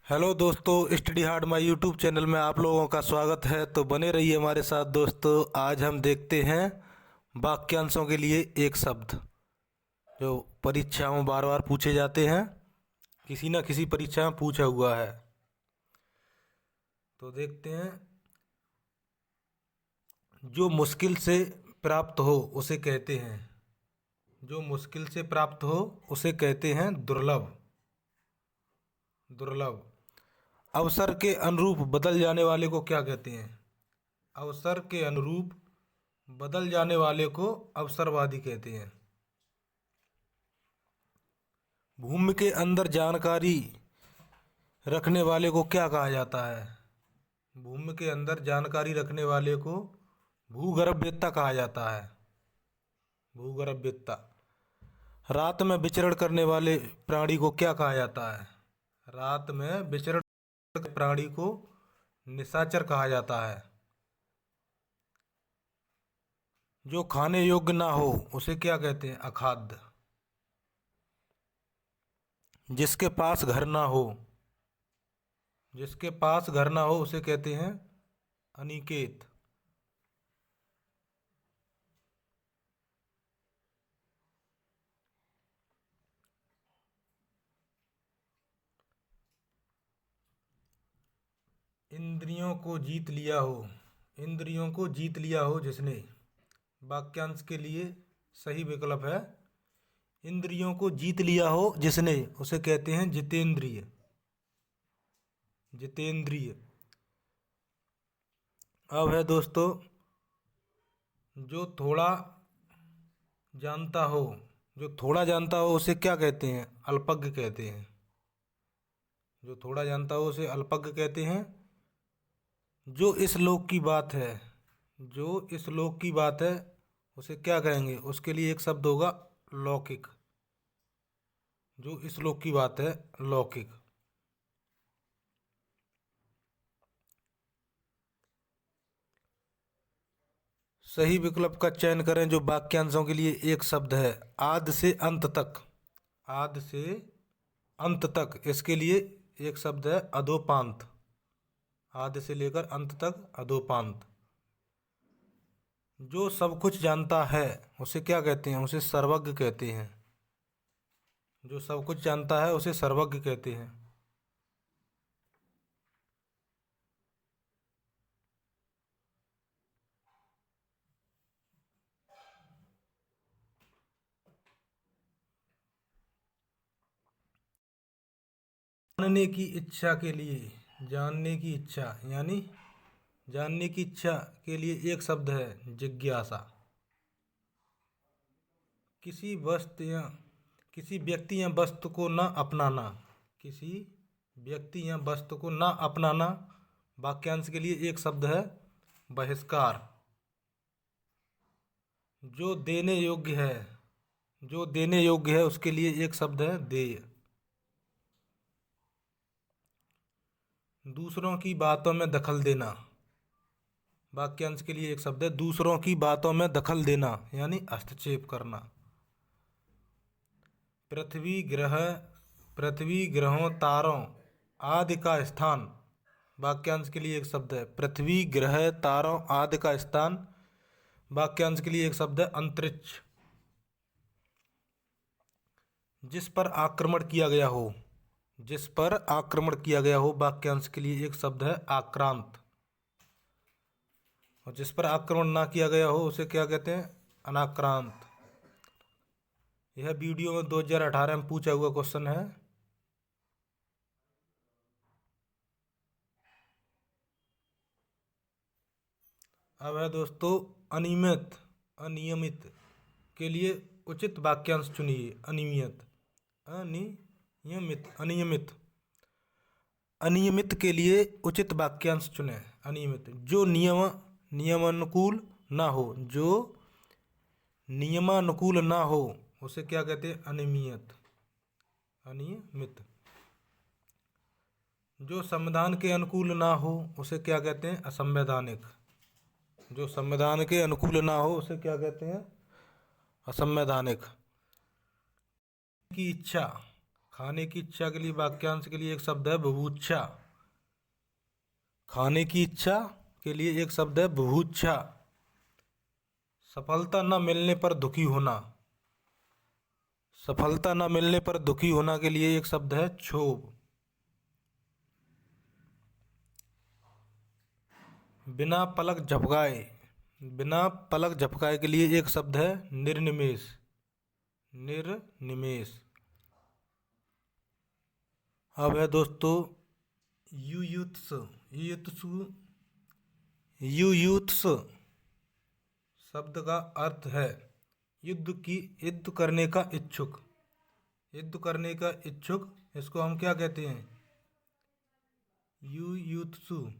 Hello दोस्तों, study hard my YouTube channel में आप लोगों का स्वागत है। तो बने रहिए हमारे साथ दोस्तों। आज हम देखते हैं वाक्यांशों के लिए एक शब्द जो परीक्षाओं में बार बार पूछे जाते हैं, किसी न किसी परीक्षा में पूछा हुआ है। तो देखते हैं। जो मुश्किल से प्राप्त हो उसे कहते हैं, जो मुश्किल से प्राप्त हो उसे कहते हैं दुर्लभ। दुर्लभ। अवसर के अनुरूप बदल जाने वाले को क्या कहते हैं? अवसर के अनुरूप बदल जाने वाले को अवसरवादी कहते हैं। भूमि के अंदर जानकारी रखने वाले को क्या कहा जाता है? भूमि के अंदर जानकारी रखने वाले को भूगर्भवेत्ता कहा जाता है। भूगर्भवेत्ता। रात में विचरण करने वाले प्राणी को क्या कहा जाता है? रात में विचरण करने प्राणी को निशाचर कहा जाता है। जो खाने योग्य ना हो उसे क्या कहते हैं? अखाद्य। जिसके पास घर ना हो, जिसके पास घर ना हो उसे कहते हैं अनिकेत। इंद्रियों को जीत लिया हो, इंद्रियों को जीत लिया हो जिसने, वाक्यांश के लिए सही विकल्प है इंद्रियों को जीत लिया हो जिसने, उसे कहते हैं जितेंद्रिय। जितेंद्रिय। अब है दोस्तों, जो थोड़ा जानता हो, जो थोड़ा जानता हो उसे क्या कहते हैं? अल्पज्ञ कहते हैं। जो थोड़ा जानता हो उसे अल्पज्ञ कहते हैं। जो इस लोक की बात है, जो इस लोक की बात है उसे क्या कहेंगे? उसके लिए एक शब्द होगा लौकिक। जो इस लोक की बात है, लौकिक। सही विकल्प का चयन करें जो वाक्यांशों के लिए एक शब्द है। आद से अंत तक। आद से अंत तक, इसके लिए एक शब्द है अधोपांत। आदि से लेकर अंत तक अधोपांत। जो सब कुछ जानता है उसे क्या कहते हैं? उसे सर्वज्ञ कहते हैं। जो सब कुछ जानता है उसे सर्वज्ञ कहते हैं। जानने की इच्छा के लिए, जानने की इच्छा यानी जानने की इच्छा के लिए एक शब्द है जिज्ञासा। किसी वस्तु या किसी व्यक्ति या वस्तु को न अपनाना, किसी व्यक्ति या वस्तु को न अपनाना, वाक्यांश के लिए एक शब्द है बहिष्कार। जो देने योग्य है, जो देने योग्य है उसके लिए एक शब्द है देय। दूसरों की बातों में दखल देना, वाक्यांश के लिए एक शब्द है दूसरों की बातों में दखल देना यानी हस्तक्षेप करना। पृथ्वी ग्रह, पृथ्वी ग्रहों तारों आदि का स्थान, वाक्यांश के लिए एक शब्द है पृथ्वी ग्रह तारों आदि का स्थान। वाक्यांश के लिए एक शब्द है अंतरिक्ष। जिस पर आक्रमण किया गया हो, जिस पर आक्रमण किया गया हो, वाक्यांश के लिए एक शब्द है आक्रांत। और जिस पर आक्रमण ना किया गया हो उसे क्या कहते हैं? अनाक्रांत। यह वीडियो में 2018 में पूछा हुआ क्वेश्चन है। अब है दोस्तों अनियमित। अनियमित के लिए उचित वाक्यांश चुनिए। अनियमित, अनियमित, अनियमित। अनियमित के लिए उचित वाक्यांश चुने। अनियमित। जो नियमानुकूल ना हो, जो नियमानुकूल ना हो उसे क्या कहते हैं? अनियमित। अनियमित। जो संविधान के अनुकूल ना हो उसे क्या कहते हैं? असंवैधानिक। जो संविधान के अनुकूल ना हो उसे क्या कहते हैं? असंवैधानिक। की इच्छा, खाने की इच्छा के लिए वाक्यांश के लिए एक शब्द है बुभुक्षा। खाने की इच्छा के लिए एक शब्द है बुभुक्षा। सफलता न मिलने पर दुखी होना। सफलता न मिलने पर दुखी होना के लिए एक शब्द है क्षोभ। बिना पलक झपकाए। बिना पलक झपकाए के लिए एक शब्द है निर्निमेष। निर्निमेष। अब है दोस्तों युयुत्स। युयुत्सु। युयुत्स शब्द का अर्थ है युद्ध करने का इच्छुक। युद्ध करने का इच्छुक, इसको हम क्या कहते हैं? युयुत्सु।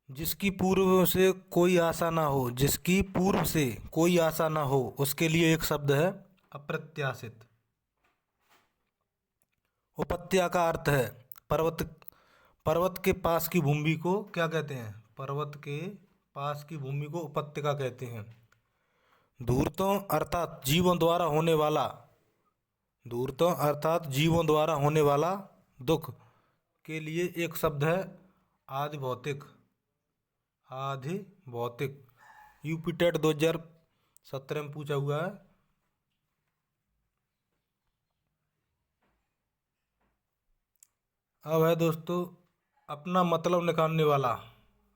जिसकी पूर्व से कोई आशा ना हो। जिसकी पूर्व से कोई आशा ना हो उसके लिए एक शब्द है अप्रत्याशित। उपत्या का अर्थ है पर्वत। पर्वत के पास की भूमि को क्या कहते हैं? पर्वत के पास की भूमि को उपत्यका कहते हैं। धूर्तों अर्थात जीवों द्वारा होने वाला। धूर्तों अर्थात जीवों द्वारा होने वाला दुख के लिए एक शब्द है आधि भौतिक। आधि भौतिक। यूपी टेट 2017 में पूछा हुआ है। अब है दोस्तों अपना मतलब निकालने वाला।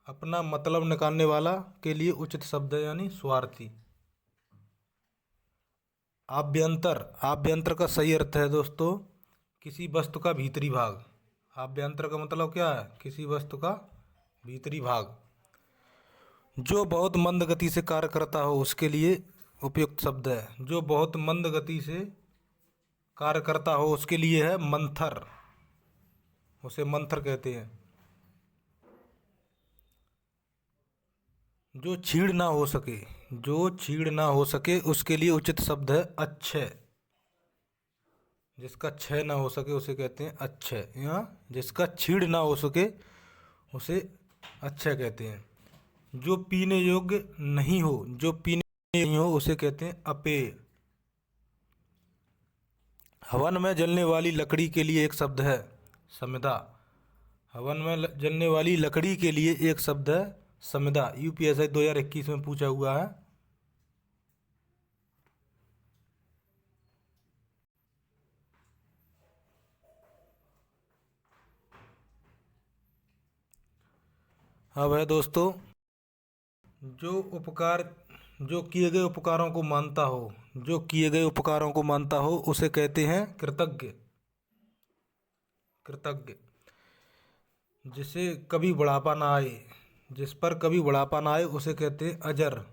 अपना मतलब निकालने वाला के लिए उचित शब्द है यानी स्वार्थी। आभ्यंतर। आभ्यंतर का सही अर्थ है दोस्तों किसी वस्तु का भीतरी भाग। आभ्यंतर का मतलब क्या है? किसी वस्तु का भीतरी भाग। जो बहुत मंद गति से कार्य करता हो उसके लिए उपयुक्त शब्द है। जो बहुत मंद गति से कार्य करता हो उसके लिए है मंथर। उसे मंथर कहते हैं। जो छीड़ ना हो सके। जो छीड़ ना हो सके उसके लिए उचित शब्द है अक्षय। जिसका क्षय ना हो सके उसे कहते हैं अक्षय, या जिसका छीड़ ना हो सके उसे अक्षय कहते हैं। जो पीने योग्य नहीं हो। जो पीने नहीं हो उसे कहते हैं अपेय। हवन में जलने वाली लकड़ी के लिए एक शब्द है समिधा। हवन में जलने वाली लकड़ी के लिए एक शब्द है समिधा। यूपीएससी 2021 में पूछा हुआ है। अब है दोस्तों जो किए गए उपकारों को मानता हो। जो किए गए उपकारों को मानता हो उसे कहते हैं कृतज्ञ। कृतज्ञ। जिसे कभी बुढ़ापा ना आए। जिस पर कभी बुढ़ापा ना आए उसे कहते हैं अजर।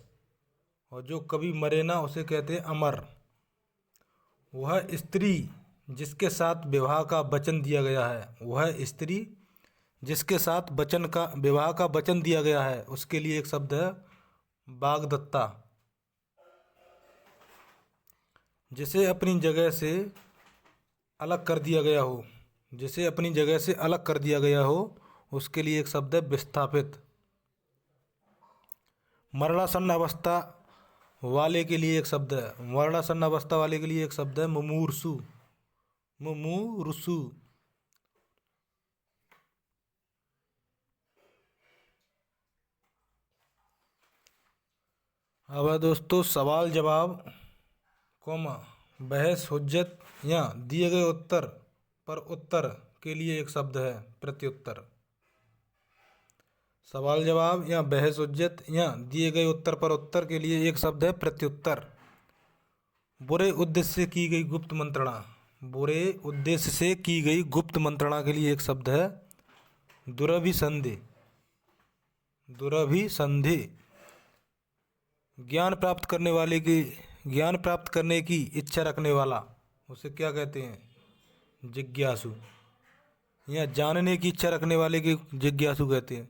और जो कभी मरे ना उसे कहते हैं अमर। वह स्त्री जिसके साथ विवाह का वचन दिया गया है। वह स्त्री जिसके साथ विवाह का वचन दिया गया है उसके लिए एक शब्द है वाग्दत्ता। जिसे अपनी जगह से अलग कर दिया गया हो। जिसे अपनी जगह से अलग कर दिया गया हो उसके लिए एक शब्द है विस्थापित। मरणासन्न अवस्था वाले के लिए एक शब्द है। मरणासन्न अवस्था वाले के लिए एक शब्द है मुमूर्षु। मुमूर्षु। अब है दोस्तों सवाल जवाब कॉमा बहस हुज्जत या दिए गए उत्तर पर उत्तर के लिए एक शब्द है प्रत्युत्तर। सवाल जवाब या बहस हुज्जत या दिए गए उत्तर पर उत्तर के लिए एक शब्द है प्रत्युत्तर। बुरे उद्देश्य से की गई गुप्त मंत्रणा। बुरे उद्देश्य से की गई गुप्त मंत्रणा के लिए एक शब्द है दुरभिसंधि। दुरभिसंधि। ज्ञान प्राप्त करने की इच्छा रखने वाला उसे क्या कहते हैं? जिज्ञासु। या जानने की इच्छा रखने वाले की जिज्ञासु कहते हैं।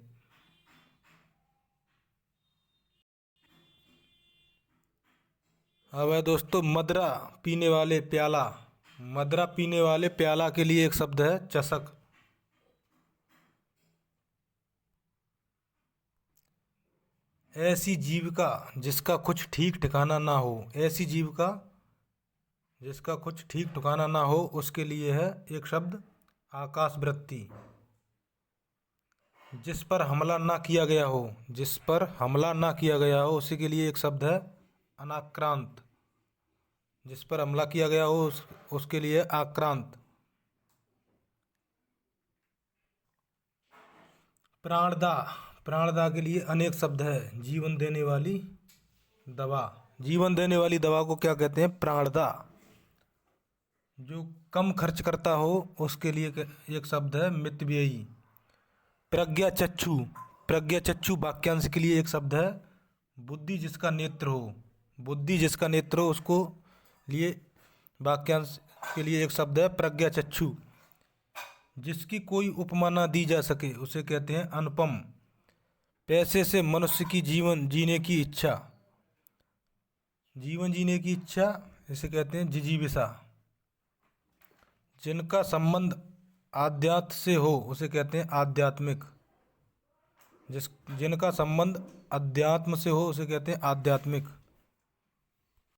अब है दोस्तों मदरा पीने वाले प्याला। मदरा पीने वाले प्याला के लिए एक शब्द है चषक। ऐसी जीविका जिसका कुछ ठीक ठिकाना ना हो, ऐसी जीविका जिसका कुछ ठीक ठिकाना ना हो, उसके लिए है एक शब्द आकाशवृत्ति। जिस पर हमला ना किया गया हो, जिस पर हमला ना किया गया हो, उसी के लिए एक शब्द है अनाक्रांत। जिस पर हमला किया गया हो उसके लिए आक्रांत। प्राणदा, प्राणदा के लिए अनेक शब्द है। जीवन देने वाली दवा, जीवन देने वाली दवा को क्या कहते हैं? प्राणदा। जो कम खर्च करता हो उसके लिए एक शब्द है मितव्ययी। प्रज्ञा चक्षु, प्रज्ञा चक्षु वाक्यांश के लिए एक शब्द है बुद्धि जिसका नेत्र हो। बुद्धि जिसका नेत्र हो उसको लिए वाक्यांश के लिए एक शब्द है प्रज्ञा चक्षु। जिसकी कोई उपमा ना दी जा सके उसे कहते हैं अनुपम। पैसे से मनुष्य की जीवन जीने की इच्छा, जीवन जीने की इच्छा इसे कहते हैं जिजीविषा। जिनका संबंध आध्यात्म से हो उसे कहते हैं आध्यात्मिक। जिनका संबंध अध्यात्म से हो उसे कहते हैं आध्यात्मिक।